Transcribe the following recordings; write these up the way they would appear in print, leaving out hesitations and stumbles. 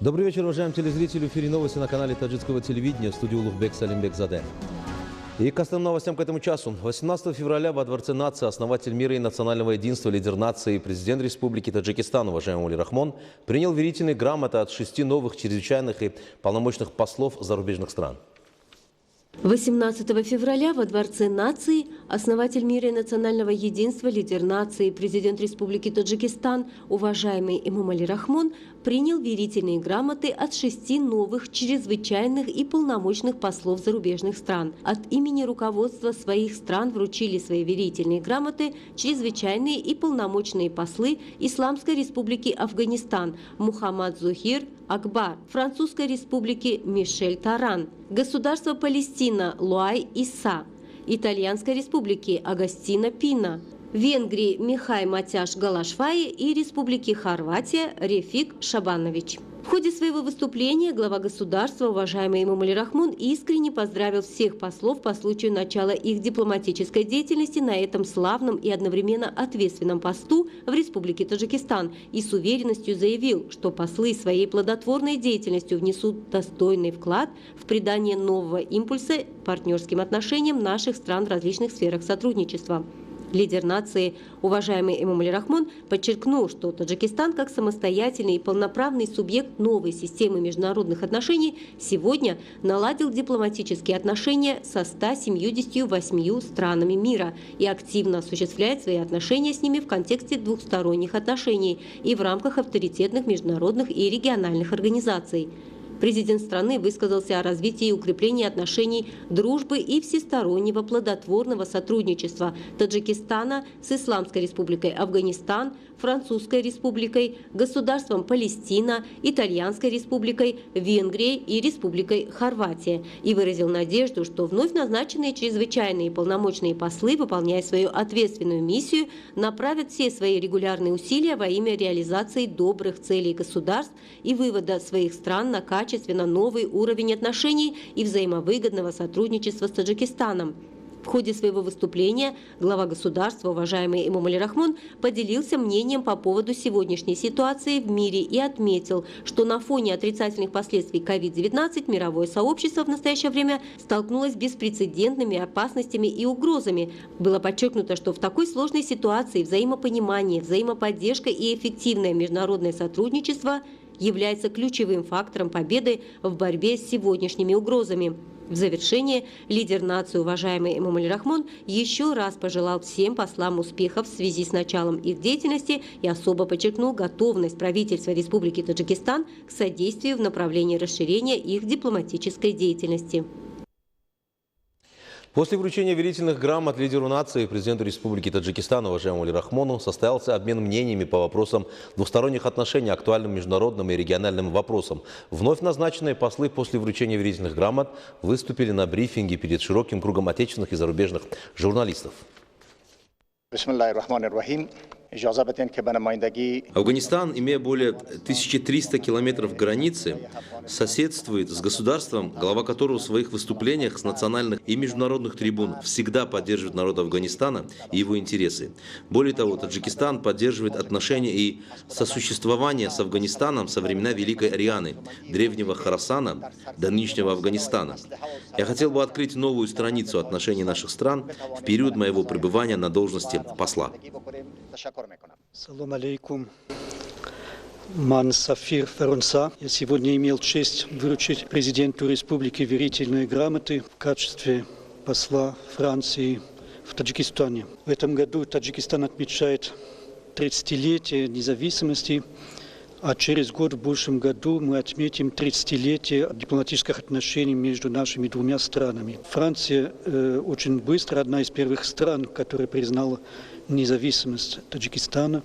Добрый вечер, уважаемые телезрители. В эфире новости на канале таджикского телевидения. В студии Улугбек Салимбекзаде. И к основным новостям к этому часу. 18 февраля во Дворце нации основатель мира и национального единства, лидер нации и президент Республики Таджикистан, уважаемый Эмомали Рахмон, принял верительные грамоты от 6 новых чрезвычайных и полномочных послов зарубежных стран. 18 февраля во Дворце нации основатель мира и национального единства, лидер нации, президент Республики Таджикистан, уважаемый Эмомали Рахмон, принял верительные грамоты от 6 новых чрезвычайных и полномочных послов зарубежных стран. От имени руководства своих стран вручили свои верительные грамоты чрезвычайные и полномочные послы Исламской Республики Афганистан Мухаммад Зухир Акбар, Французской Республики Мишель Таран, Государства Палестина Луай Иса, Итальянской Республики Агастино Пина, Венгрии Михай Матяш Галашваи и Республики Хорватия Рефик Шабанович. В ходе своего выступления глава государства, уважаемый Эмомали Рахмон, искренне поздравил всех послов по случаю начала их дипломатической деятельности на этом славном и одновременно ответственном посту в Республике Таджикистан и с уверенностью заявил, что послы своей плодотворной деятельностью внесут достойный вклад в придание нового импульса партнерским отношениям наших стран в различных сферах сотрудничества. Лидер нации, уважаемый Эмомали Рахмон, подчеркнул, что Таджикистан как самостоятельный и полноправный субъект новой системы международных отношений сегодня наладил дипломатические отношения со 178 странами мира и активно осуществляет свои отношения с ними в контексте двухсторонних отношений и в рамках авторитетных международных и региональных организаций. Президент страны высказался о развитии и укреплении отношений дружбы и всестороннего плодотворного сотрудничества Таджикистана с Исламской Республикой Афганистан, Французской Республикой, Государством Палестина, Итальянской Республикой, Венгрией и Республикой Хорватия и выразил надежду, что вновь назначенные чрезвычайные и полномочные послы, выполняя свою ответственную миссию, направят все свои регулярные усилия во имя реализации добрых целей государств и вывода своих стран на качественно новый уровень отношений и взаимовыгодного сотрудничества с Таджикистаном. В ходе своего выступления глава государства, уважаемый Эмомали Рахмон, поделился мнением по поводу сегодняшней ситуации в мире и отметил, что на фоне отрицательных последствий COVID-19 мировое сообщество в настоящее время столкнулось с беспрецедентными опасностями и угрозами. Было подчеркнуто, что в такой сложной ситуации взаимопонимание, взаимоподдержка и эффективное международное сотрудничество является ключевым фактором победы в борьбе с сегодняшними угрозами. В завершение лидер нации, уважаемый Эмомали Рахмон, еще раз пожелал всем послам успехов в связи с началом их деятельности и особо подчеркнул готовность правительства Республики Таджикистан к содействию в направлении расширения их дипломатической деятельности. После вручения верительных грамот лидеру нации и президенту Республики Таджикистан, уважаемому Эмомали Рахмону, состоялся обмен мнениями по вопросам двусторонних отношений, актуальным международным и региональным вопросам. Вновь назначенные послы после вручения верительных грамот выступили на брифинге перед широким кругом отечественных и зарубежных журналистов. Афганистан, имея более 1300 километров границы, соседствует с государством, глава которого в своих выступлениях с национальных и международных трибун всегда поддерживает народ Афганистана и его интересы. Более того, Таджикистан поддерживает отношения и сосуществование с Афганистаном со времена Великой Арианы, древнего Хорасана до нынешнего Афганистана. Я хотел бы открыть новую страницу отношений наших стран в период моего пребывания на должности посла. Салам алейкум. Ман Сафир Фарунса. Я сегодня имел честь вручить президенту республики верительные грамоты в качестве посла Франции в Таджикистане. В этом году Таджикистан отмечает 30-летие независимости, а через год, в будущем году, мы отметим 30-летие дипломатических отношений между нашими двумя странами. Франция очень быстро одна из первых стран, которая признала независимость Таджикистана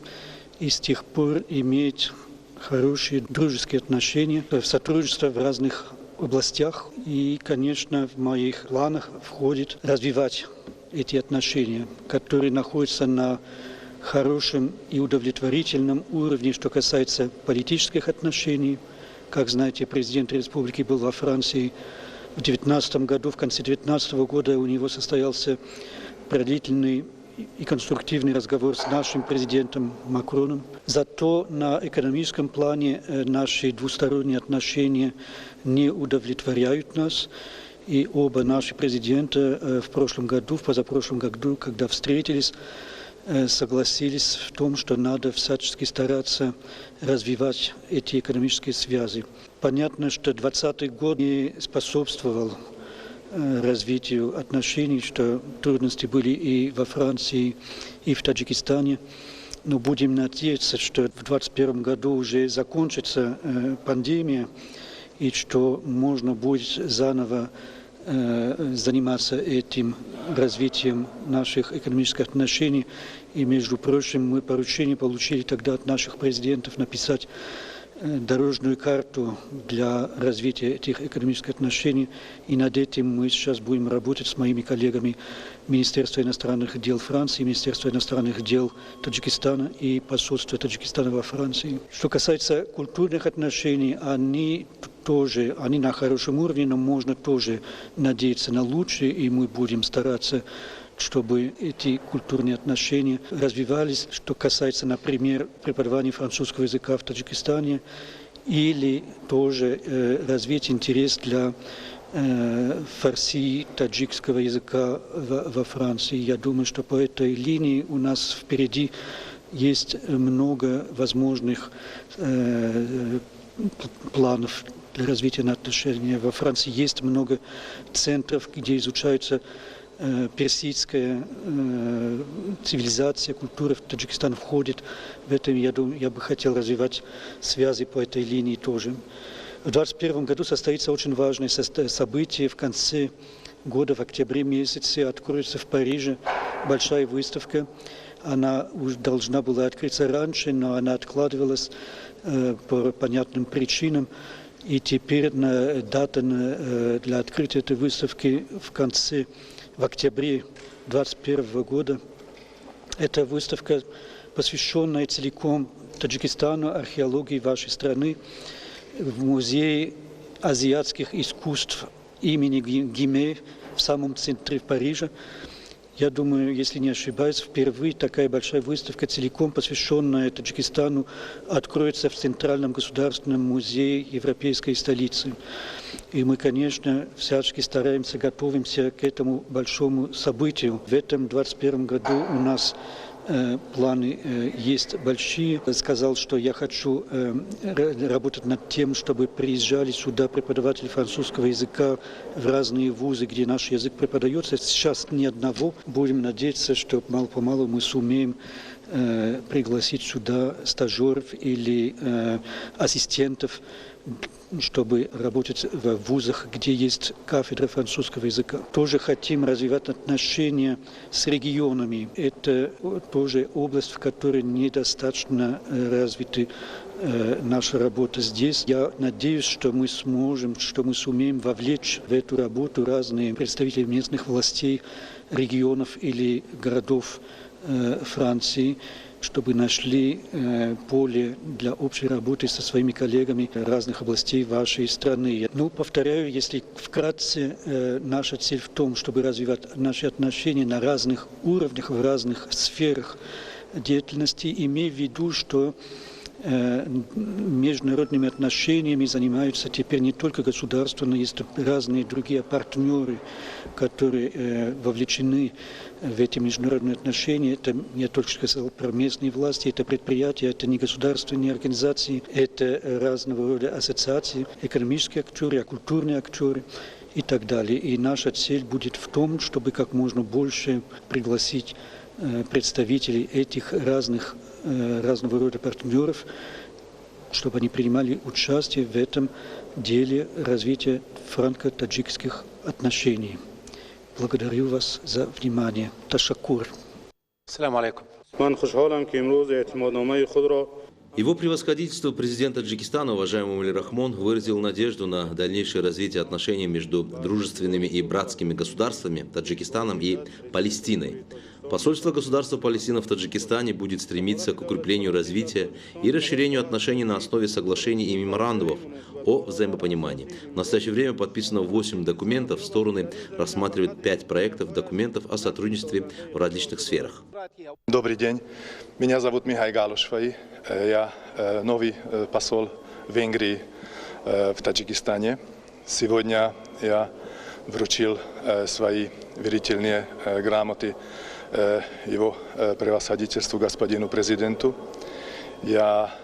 и с тех пор имеет хорошие дружеские отношения, сотрудничество в разных областях. И, конечно, в моих планах входит развивать эти отношения, которые находятся на хорошем и удовлетворительном уровне, что касается политических отношений. Как знаете, президент республики был во Франции в 2019 году, в конце 2019 года у него состоялся продлительный и конструктивный разговор с нашим президентом Макроном. Зато на экономическом плане наши двусторонние отношения не удовлетворяют нас. И оба наши президента в прошлом году, в позапрошлом году, когда встретились, согласились в том, что надо всячески стараться развивать эти экономические связи. Понятно, что 2020 год не способствовал развитию отношений, что трудности были и во Франции, и в Таджикистане. Но будем надеяться, что в 2021 году уже закончится пандемия, и что можно будет заново заниматься этим развитием наших экономических отношений. И, между прочим, мы поручение получили тогда от наших президентов написать дорожную карту для развития этих экономических отношений. И над этим мы сейчас будем работать с моими коллегами Министерства иностранных дел Франции, Министерства иностранных дел Таджикистана и посольства Таджикистана во Франции. Что касается культурных отношений, они на хорошем уровне, но можно тоже надеяться на лучшее, и мы будем стараться, чтобы эти культурные отношения развивались. Что касается, например, преподавания французского языка в Таджикистане, или тоже развить интерес для фарси таджикского языка во Франции. Я думаю, что по этой линии у нас впереди есть много возможных планов для развития отношений. Во Франции есть много центров, где изучаются персидская цивилизация, культура. В Таджикистан входит в это. Я бы хотел развивать связи по этой линии тоже. В 2021 году состоится очень важное событие. В конце года, в октябре месяце, откроется в Париже большая выставка. Она уже должна была открыться раньше, но она откладывалась по понятным причинам. И теперь дата для открытия этой выставки в октябре 2021 года. Эта выставка, посвященная целиком Таджикистану, археологии вашей страны, в Музее азиатских искусств имени Гиме в самом центре Парижа. Я думаю, если не ошибаюсь, впервые такая большая выставка, целиком посвященная Таджикистану, откроется в Центральном государственном музее европейской столицы. И мы, конечно, всячески стараемся, готовимся к этому большому событию. В этом 2021 году у нас планы есть большие. Сказал, что я хочу работать над тем, чтобы приезжали сюда преподаватели французского языка в разные вузы, где наш язык преподается. Сейчас ни одного. Будем надеяться, что мало-помалу мы сумеем пригласить сюда стажеров или ассистентов, чтобы работать в вузах, где есть кафедра французского языка. Тоже хотим развивать отношения с регионами. Это тоже область, в которой недостаточно развита наша работа здесь. Я надеюсь, что мы сумеем вовлечь в эту работу разные представители местных властей, регионов или городов Франции, чтобы нашли поле для общей работы со своими коллегами разных областей вашей страны. Повторяю, если вкратце, наша цель в том, чтобы развивать наши отношения на разных уровнях, в разных сферах деятельности, имея в виду, что международными отношениями занимаются теперь не только государства, но есть разные другие партнеры, которые вовлечены в эти международные отношения. Это, я только что сказал про местные власти, это предприятия, это не государственные организации, это разного рода ассоциации, экономические актеры, культурные актеры и так далее. И наша цель будет в том, чтобы как можно больше пригласить представителей этих разного рода партнеров, чтобы они принимали участие в этом деле развития франко-таджикских отношений. Благодарю вас за внимание. Ташакур. Ассаламу алейкум. Его превосходительство президент Таджикистана, уважаемый Эмомали Рахмон, выразил надежду на дальнейшее развитие отношений между дружественными и братскими государствами Таджикистаном и Палестиной. Посольство государства Палестина в Таджикистане будет стремиться к укреплению развития и расширению отношений на основе соглашений и меморандумов о взаимопонимании. В настоящее время подписано 8 документов, стороны рассматривают 5 проектов документов о сотрудничестве в различных сферах. Добрый день, меня зовут Михай Галушвай, я новый посол Венгрии в Таджикистане. Сегодня я вручил свои верительные грамоты его превосходительству господину президенту. Я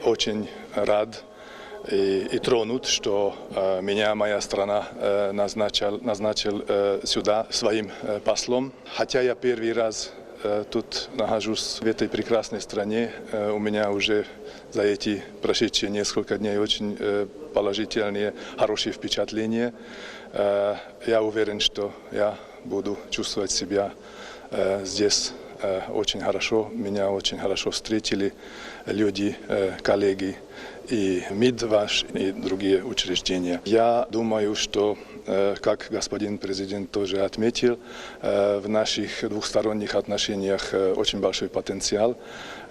очень рад и тронут, что меня моя страна назначил сюда своим послом. Хотя я первый раз тут нахожусь в этой прекрасной стране, у меня уже за эти прошедшие несколько дней очень положительные, хорошие впечатления. Я уверен, что я буду чувствовать себя здесь очень хорошо. Меня очень хорошо встретили люди, коллеги и МИД ваш, и другие учреждения. Я думаю, что, как господин президент тоже отметил, в наших двухсторонних отношениях очень большой потенциал.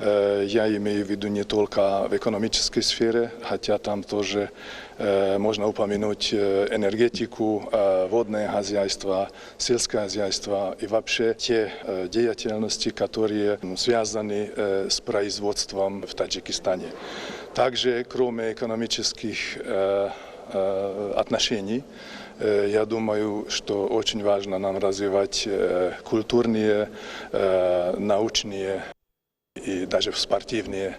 Я имею в виду не только в экономической сфере, хотя там тоже можно упомянуть энергетику, водное хозяйство, сельское хозяйство и вообще те деятельности, которые связаны с производством в Таджикистане. Также, кроме экономических отношений, я думаю, что очень важно нам развивать культурные, научные и даже спортивные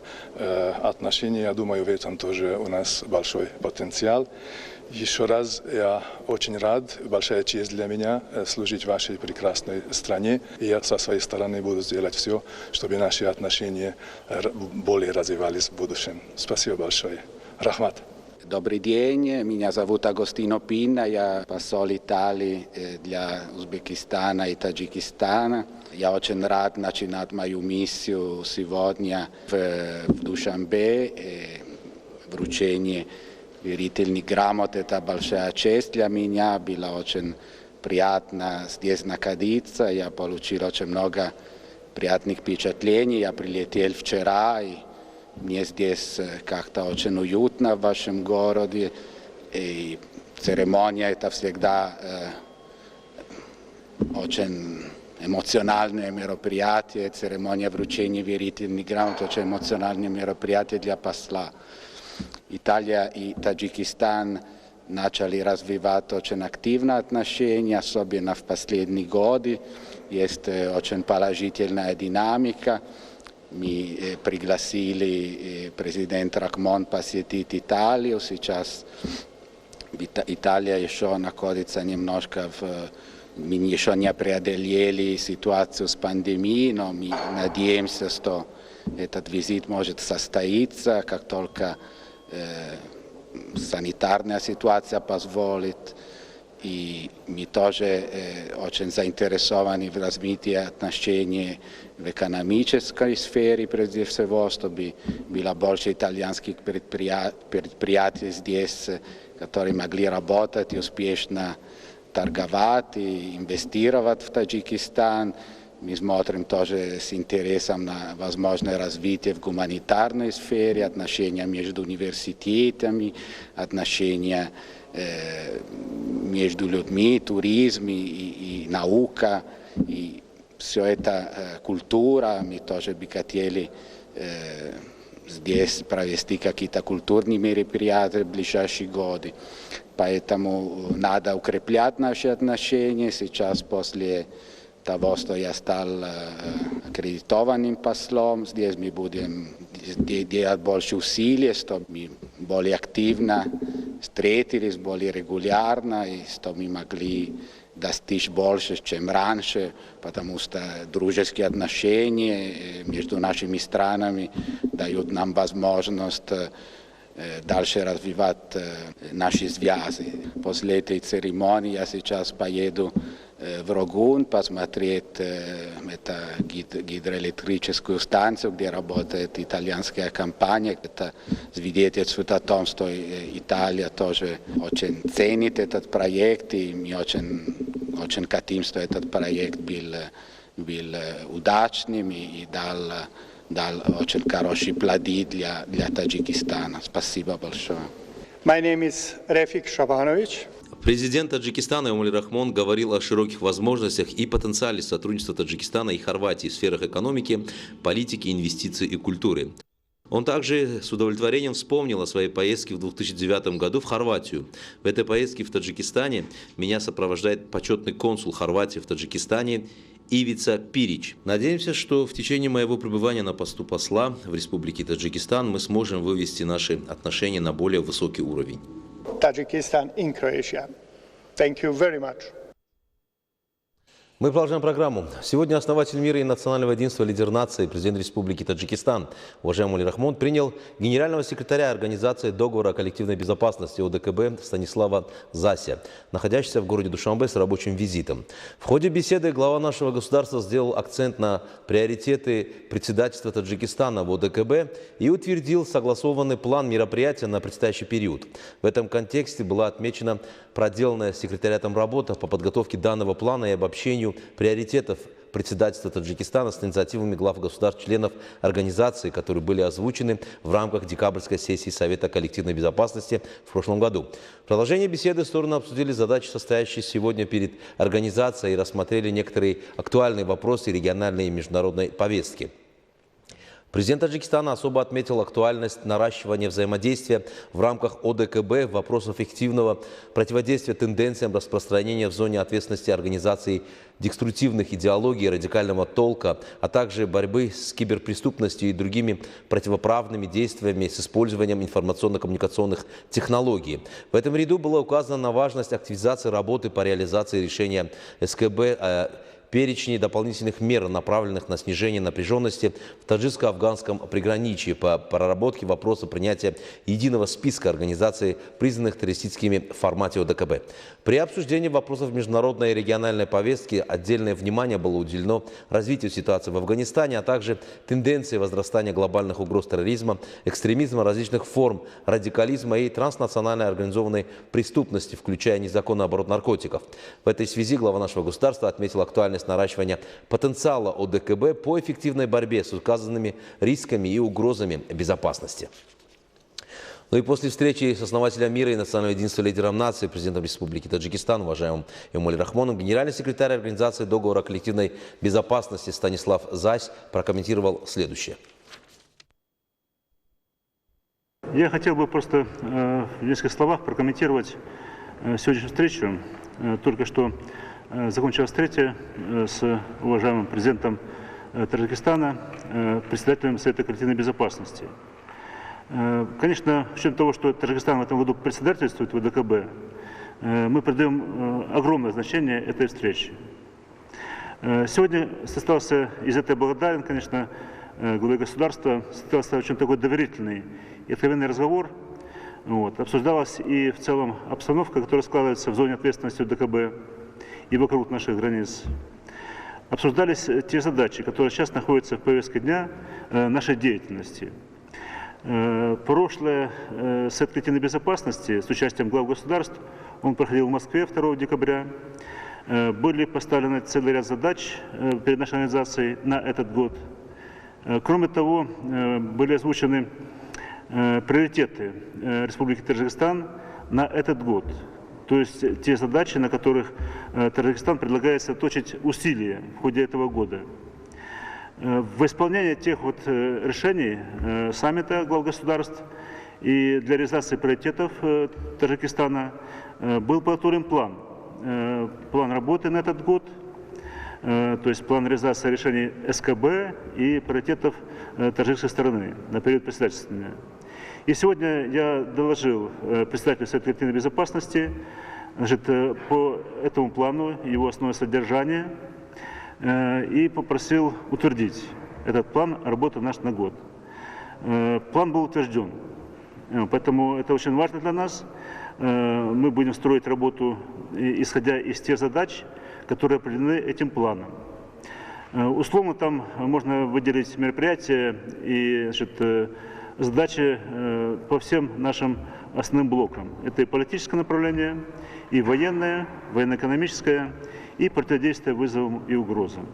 отношения. Я думаю, в этом тоже у нас большой потенциал. Еще раз, я очень рад, большая честь для меня служить вашей прекрасной стране. И я со своей стороны буду делать все, чтобы наши отношения более развивались в будущем. Спасибо большое. Рахмат. Добрый день, меня зовут Агостино Пинна, я посол Италии для Узбекистана и Таджикистана. Я очень рад начинать мою миссию сегодня в Душанбе. Вручение верительных грамот – это большая честь для меня. Было очень приятно здесь находиться. Я получил очень много приятных впечатлений. Я прилетел вчера, и мне здесь как-то очень уютно в вашем городе. И церемония – это всегда очень эмоциональное мероприятие. Церемония вручения верительных грамот – очень эмоциональное мероприятие для посла. Италия и Таджикистан начали развивать очень активные отношения, особенно в последние годы. Есть очень положительная динамика. Мы пригласили президента Рахмон посетить Италию. Сейчас Италия еще находится немножко мы еще не преодолели ситуацию с пандемией, но мы надеемся, что этот визит может состояться, как только санитарная ситуация позволит. И мы тоже очень заинтересованы в развитии отношений в экономической сфере, прежде всего, чтобы было больше итальянских предприятий здесь, которые могли работать и успешно торговать и инвестировать в Таджикистан. Мы смотрим тоже с интересом на возможное развитие в гуманитарной сфере, отношения между университетами, отношения между людьми, туризм и наука. И все это культура. Мы тоже бы хотели здесь провести какие-то культурные мероприятия в ближайшие годы. Поэтому надо укреплять наши отношения. Сейчас после того, что я стал аккредитованным послом, здесь мы будем делать больше усилий, чтобы мы более активно встретились, более регулярно, и чтобы мы могли достичь больше, чем раньше, потому что дружеские отношения между нашими странами дают нам возможность дальше развивать наши связи. После этой церемонии я сейчас поеду в Рогун посмотреть это гидроэлектрическую станцию, где работает итальянская компания. Это свидетельствует о том, что Италия тоже очень ценит этот проект, и мы очень хотим, чтобы этот проект был удачным и дал очень хорошие плоды для Таджикистана. Спасибо большое. My name is Refik Shabanovic. Президент Таджикистана Эмомали Рахмон говорил о широких возможностях и потенциале сотрудничества Таджикистана и Хорватии в сферах экономики, политики, инвестиций и культуры. Он также с удовлетворением вспомнил о своей поездке в 2009 году в Хорватию. В этой поездке в Таджикистане меня сопровождает почетный консул Хорватии в Таджикистане Ивица Пирич. Надеемся, что в течение моего пребывания на посту посла в Республике Таджикистан мы сможем вывести наши отношения на более высокий уровень. Tajikistan in Croatia. Thank you very much. Мы продолжаем программу. Сегодня основатель мира и национального единства, лидер нации, президент Республики Таджикистан, уважаемый Эмомали Рахмон, принял генерального секретаря Организации договора о коллективной безопасности ОДКБ Станислава Зася, находящегося в городе Душанбе с рабочим визитом. В ходе беседы глава нашего государства сделал акцент на приоритеты председательства Таджикистана в ОДКБ и утвердил согласованный план мероприятия на предстоящий период. В этом контексте была отмечена проделанная секретариатом работа по подготовке данного плана и обобщению приоритетов председательства Таджикистана с инициативами глав государств-членов организации, которые были озвучены в рамках декабрьской сессии Совета коллективной безопасности в прошлом году. В продолжении беседы стороны обсудили задачи, состоящие сегодня перед организацией, и рассмотрели некоторые актуальные вопросы региональной и международной повестки. Президент Таджикистана особо отметил актуальность наращивания взаимодействия в рамках ОДКБ в вопросах эффективного противодействия тенденциям распространения в зоне ответственности организаций деструктивных идеологий и радикального толка, а также борьбы с киберпреступностью и другими противоправными действиями с использованием информационно-коммуникационных технологий. В этом ряду было указано на важность активизации работы по реализации решения СКБ перечни дополнительных мер, направленных на снижение напряженности в таджикско-афганском приграничье по проработке вопроса принятия единого списка организаций, признанных террористическими в формате ОДКБ. При обсуждении вопросов международной и региональной повестки отдельное внимание было уделено развитию ситуации в Афганистане, а также тенденции возрастания глобальных угроз терроризма, экстремизма, различных форм радикализма и транснациональной организованной преступности, включая незаконный оборот наркотиков. В этой связи глава нашего государства отметил актуальность наращивания потенциала ОДКБ по эффективной борьбе с указанными рисками и угрозами безопасности. Ну и после встречи с основателем мира и национального единства, лидером нации, президентом Республики Таджикистан, уважаемым Эмомали Рахмоном, генеральный секретарь Организации договора о коллективной безопасности Станислав Зась прокомментировал следующее. Я хотел бы просто в нескольких словах прокомментировать сегодняшнюю встречу. Только что закончилась встреча с уважаемым президентом Таджикистана, председателем Совета коллективной безопасности. Конечно, с учетом того, что Таджикистан в этом году председательствует в ОДКБ, мы придаем огромное значение этой встрече. Сегодня состоялся, из этой благодарен, конечно, главе государства, состоялся очень такой доверительный и откровенный разговор. Обсуждалась и в целом обстановка, которая складывается в зоне ответственности ОДКБ и вокруг наших границ. Обсуждались те задачи, которые сейчас находятся в повестке дня нашей деятельности. Прошлое Совет коллективной безопасности с участием глав государств, он проходил в Москве 2 декабря. Были поставлены целый ряд задач перед нашей организацией на этот год. Кроме того, были озвучены приоритеты Республики Таджикистан на этот год. То есть те задачи, на которых Таджикистан предлагает сосредоточить усилия в ходе этого года. В исполнении тех решений саммита глав государств и для реализации приоритетов Таджикистана был подготовлен план работы на этот год, то есть план реализации решений СКБ и приоритетов таджикской стороны на период председательствования. И сегодня я доложил председателю Совета коллективной безопасности по этому плану, его основное содержание, и попросил утвердить этот план работы наш на год. План был утвержден, поэтому это очень важно для нас. Мы будем строить работу, исходя из тех задач, которые определены этим планом. Условно там можно выделить мероприятия и задачи по всем нашим основным блокам. Это и политическое направление, и военное, военно-экономическое, и противодействие вызовам и угрозам.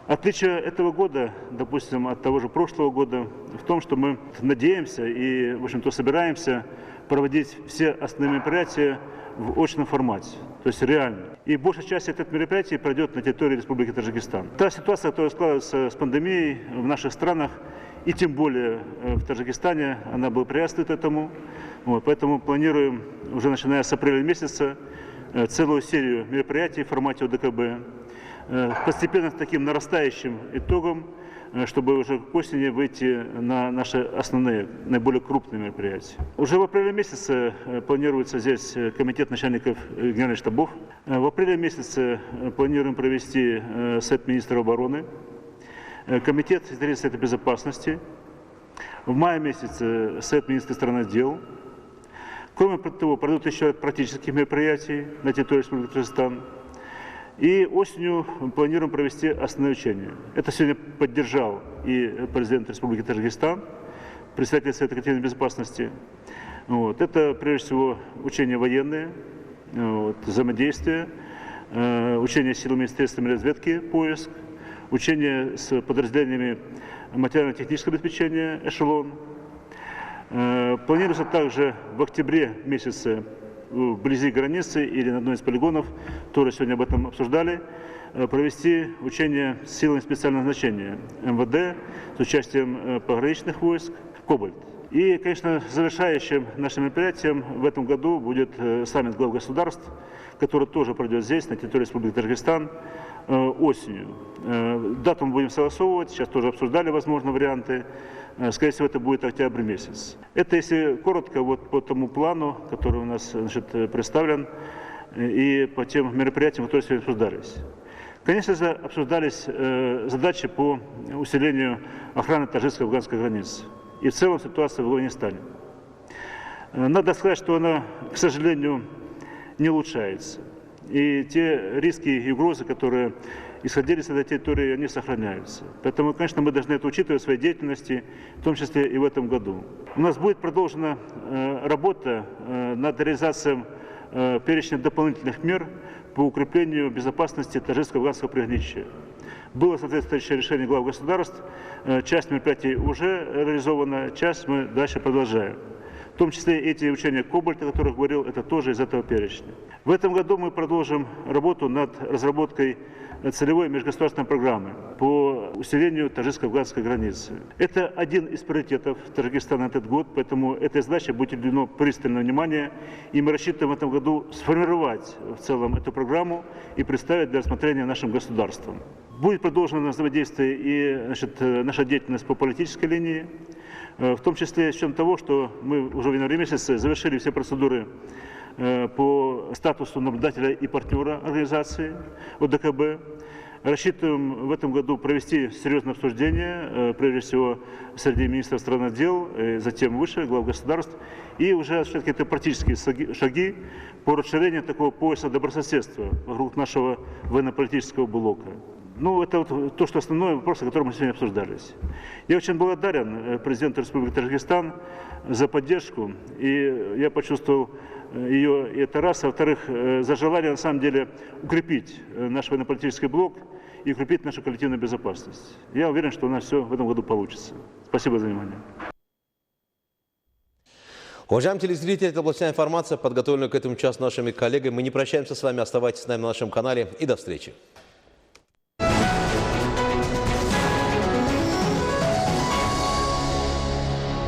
Отличие этого года, допустим, от того же прошлого года в том, что мы надеемся и, в общем-то, собираемся проводить все основные мероприятия в очном формате, то есть реально. И большая часть этих мероприятий пройдет на территории Республики Таджикистан. Та ситуация, которая складывается с пандемией в наших странах, и тем более в Таджикистане, она благоприятствует этому. Вот, поэтому планируем, уже начиная с апреля месяца, целую серию мероприятий в формате ОДКБ, постепенно с таким нарастающим итогом, чтобы уже к осени выйти на наши основные, наиболее крупные мероприятия. Уже в апреле месяце планируется здесь комитет начальников генеральных штабов. В апреле месяце планируем провести Совет министров обороны, комитет Совета безопасности. В мае месяце Совет министров иностранных дел. Кроме того, пройдут еще ряд практических мероприятий на территории Республики Таджикистан. И осенью планируем провести основные учения. Это сегодня поддержал и президент Республики Таджикистан, председатель Совета коллективной безопасности. Вот. Это, прежде всего, учения военные, взаимодействие, учения силами и средствами разведки, поиск, учения с подразделениями материально-технического обеспечения «Эшелон». Планируется также в октябре месяце вблизи границы или на одной из полигонов, тоже сегодня об этом обсуждали, провести учения с силами специального назначения МВД с участием пограничных войск «Кобальт». И, конечно, завершающим нашим мероприятием в этом году будет саммит глав государств, который тоже пройдет здесь, на территории Республики Таджикистан, осенью. Дату мы будем согласовывать, сейчас тоже обсуждали возможные варианты. Скорее всего, это будет октябрь месяц. Это, если коротко, вот по тому плану, который у нас, значит, представлен, и по тем мероприятиям, которые сегодня обсуждались. Конечно же, обсуждались задачи по усилению охраны таджикско-афганской границы и в целом ситуация в Афганистане. Надо сказать, что она, к сожалению, не улучшается. И те риски и угрозы, которые исходили с этой территории, они сохраняются. Поэтому, конечно, мы должны это учитывать в своей деятельности, в том числе и в этом году. У нас будет продолжена работа над реализацией перечня дополнительных мер по укреплению безопасности таджикско-афганского приграничья. Было соответствующее решение глав государств, часть мероприятий уже реализована, часть мы дальше продолжаем. В том числе эти учения «Кобальт», о которых говорил, это тоже из этого перечня. В этом году мы продолжим работу над разработкой целевой межгосударственной программы по усилению таджикско-афганской границы. Это один из приоритетов Таджикистана на этот год, поэтому этой задаче будет уделено пристальное внимание, и мы рассчитываем в этом году сформировать в целом эту программу и представить для рассмотрения нашим государством. Будет продолжено взаимодействие и, значит, наша деятельность по политической линии, в том числе с учетом того, что мы уже в январе месяце завершили все процедуры по статусу наблюдателя и партнера организации ОДКБ. Рассчитываем в этом году провести серьезное обсуждение, прежде всего среди министров иностранных дел, затем выше, глав государств, и уже осуществлять какие-то практические шаги по расширению такого пояса добрососедства вокруг нашего военно-политического блока. Ну, это вот то, что основной вопрос, о котором мы сегодня обсуждались. Я очень благодарен президенту Республики Таджикистан за поддержку, и я почувствовал ее, и это раз. А во-вторых, за желание, на самом деле, укрепить наш военно-политический блок и укрепить нашу коллективную безопасность. Я уверен, что у нас все в этом году получится. Спасибо за внимание. Уважаемые телезрители, это была вся информация, подготовленная к этому часу нашими коллегами. Мы не прощаемся с вами, оставайтесь с нами на нашем канале и до встречи.